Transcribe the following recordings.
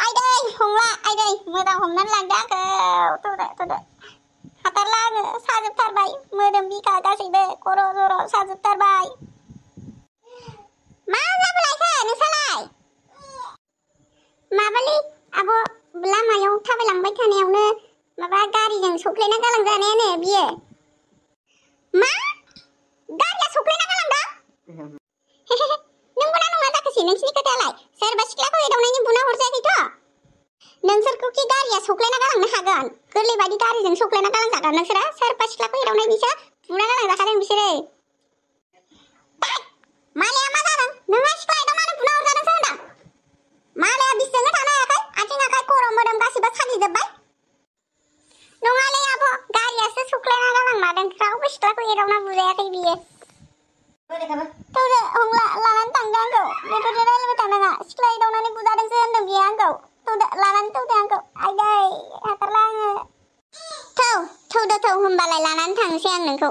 आइदै हंला आइदै मोजां हमनानै लांदो आंखौ थौदो हाथारला आङो साजोबथारबाय मोदोम बिखा गासैबो खर' जर' साजोबथारबाय मा जाबोलायखो नोंसालाय माबालै आब' लामायाव थाबायलांबाय थानायावनो माबा गारिजों सौख्लायना गालांजानायानो बियो मा गारिया सौख्लायना गालांदों नंगौना नङा जाखोसै नोंसिनि खोथायालाय सोरबा सिख्लाखौ एदावनायनि बुना हरजायाखैथ' नोंसोरखौखि गारिया सौख्लायना गालांनो हागोन गोरलै बायदि गारिजों सौख्लायना गालांजागोन नोंसोरा सोरबा सिख्लाखौ एदावनायनिसो बुना गालांजाखादों बिसोरो मालाया मा जादों नोंहा सिख्ला एदावनानै बुना हरजादोंसो होनदां मालाया बिसिजोंनो थानो हायाखै आथिं आखाइ खर' मोदोम गासिबो सागिजोब्बाय नङालै आब' गारियासो सौख्लायना गालांमारदों रावबो सिख्लाखौ एदावना बुजायाखै बियो थौदो हंला लानानै थांदो आंखौ बेफोरजों रायलायबाय थानाङा सिख्ला एदावनानै बुजादोंसो होनदों बियो आंखौ थौदो लानानै थौदो आंखौ आइदै हाथारला आङो थौ होमबालाय लानानै थांसै आं नोंखौ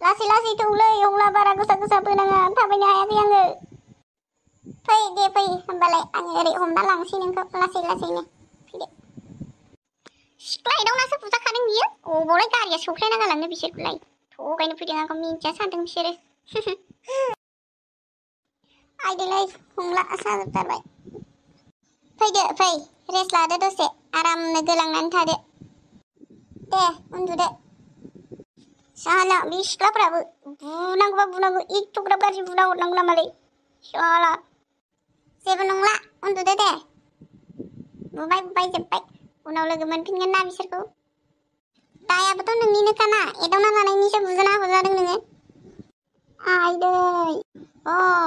लासै लासै थौलै हंला बारा गोसा बोनाङा थाबायनो हायाखै आङो फै होमबालाय आङो ओरै हमना लांसै नोंखौ लासै लासैनो फैदो सिख्ला एदावनासो बुजाखादों बियो अबावलाय गारिया सौख्लायना गालांनो बिसोरखौलाय थगायनो फैदों आंखौ मिन्थिया सानदों बिसोरो आइदैलै हंला साजोबथारबाय फै रेस्ट लादो दसे आरामनो गोलांनानै थादो दे उन्दुदो साला बे सिख्लाफोराबो बुनांगौ एथ'ग्राब गाज्रि बुना हरनांगौ नामालै साला जेबो नंला उन्दुदो दे बुबाय जोब्बाय उनाव लोगो मोनफिनगोन ना बिसोरखौ दायाबोथ' नोंनिनोखाना एदावना लानायनिसो बुजाना हरजादों नोङो आइदै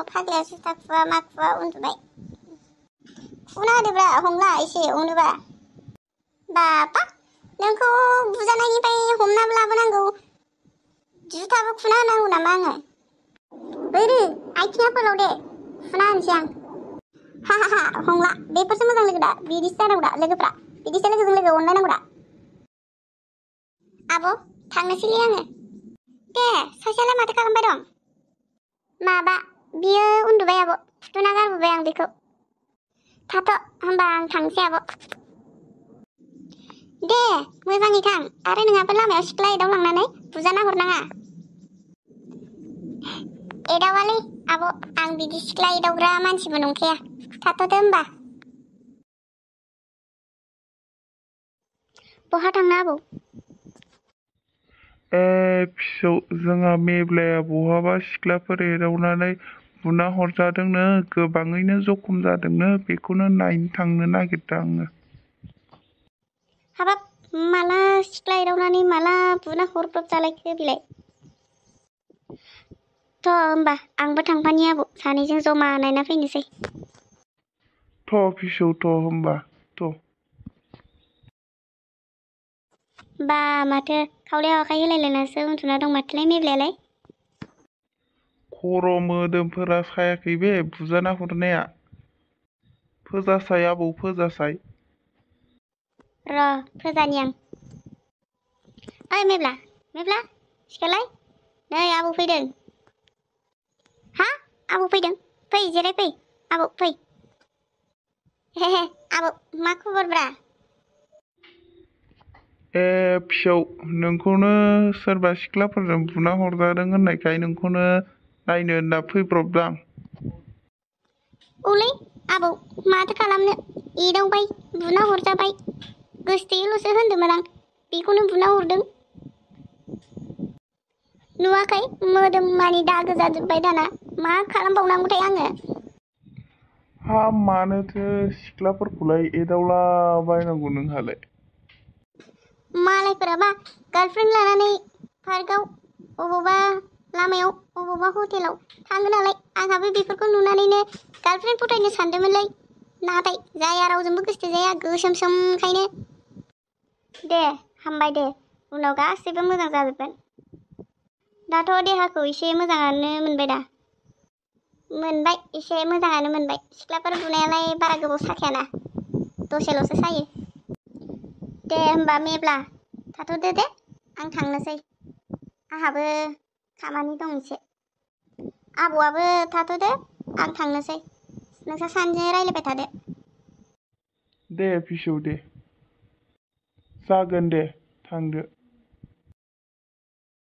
फाग्लाया जुथा खुवा मा खुवा उन्दुबाय खुना होदोब्रा हंला एसे अनोबा बाबा नोंखौ बुजानायनिफ्राय हमनाबो लाबोनांगौ जुथाबो खुना होनांगौ नामा आङो ओरै आइथिङा फोलाव दे खुना होनोसै आं हा हंला बेफोरसो मोजां लोगो दा बिदिसो जानांगौ दा लोगोफ्रा बिदिसो लोगोजों लोगो अनलायनांगौ दा आब' थांनोसैलै आङो दे सासेयालाय माथो खालामबाय दं माबा बियो उन्दुबाय आब' फुथुना गारबोबाय आं बेखौ थाथ' होमबा आं थांसै आब' दे मोजाङै थां आरो नोंहाबो लामायाव सिख्ला एदावलांनानै बुजाना हरनाङा एदावालै आब' आं बिदि सिख्ला एदावग्रा मानसिबो नंखाया थाथ'दो होमबा बहा थांनो आबौ फिसौ जोंहा मेब्लाया बहाबा सिख्लाफोर एदावनानै बुना हरजादोंनो गोबाङैनो जखम जादोंनो बेखौनो नायनो थांनो नागिरदों आङो हाबाब माला सिख्ला एदावनानै माला बुना हरब्रब जालायखो बिलाय थ' होमबा आंबो थांफानि आबौ सानैजों जमा नायना फैनोसै फिसौ होमबा बा माथो खावलायाव आखाइ होलायलायनासो उन्दुना दं माथोलाय मेब्लायालाय खर' मोदोमफोरा सायाखै बे बुजाना हरनाया फोजासाय आबौ फोजासाय र' फोजानि आं ओइ मेब्ला सिखारलाय नै आबौ फैदों हा आबौ फैदों फै जिरायफै आबौ फै हे आबौ मा खबरब्रा फिसौ नोंखौनो सोरबा सिख्लाफोरजों बुना हरजादों होननायखाय नोंखौनो नायनो होनना फैब्रबदां औलै आबौ माथो खालामनो एदावबाय बुना हरजाबाय गोसोथोयोल'सो होनदोंमोन आं बेखौनो बुना हरदों नुवाखै मोदोमानि दागो जाजोब्बाय दाना मा खालामबावनांगौथाय आङो मानोथो सिख्लाफोरखौलाय एदावलाबायनांगौ नोंहालाय मालायफोराबा गार्लफ्रेन्ड लानानै पार्कआव अबावबा लामायाव अबावबा हटेलाव थाङो नालाय आंहाबो बेफोरखौ नुनानैनो गार्लफ्रेन्ड फथायनो सानदोंमोनलै नाथाय जाया रावजोंबो गोसथोजाया गोसोमसोमखायनो दे हामबाय दे उनाव गासैबो मोजां जाजोबगोन दाथ' देहाखौ एसे मोजाङानो मोनबाय दा मोनबाय एसे मोजाङानो मोनबाय सिख्लाफोर बुनायालाय बारा गोबाव साखायाना दसेल'सो सायो दे होमबा मेब्ला थाथ'दो दे आं थांनोसै आंहाबो खामानि दं एसे आबौआबो थाथ'दो आं थांनोसै नोंसोर सानैजों रायलायबाय थादो दे फिसौ दे। जागोन दे थांदो।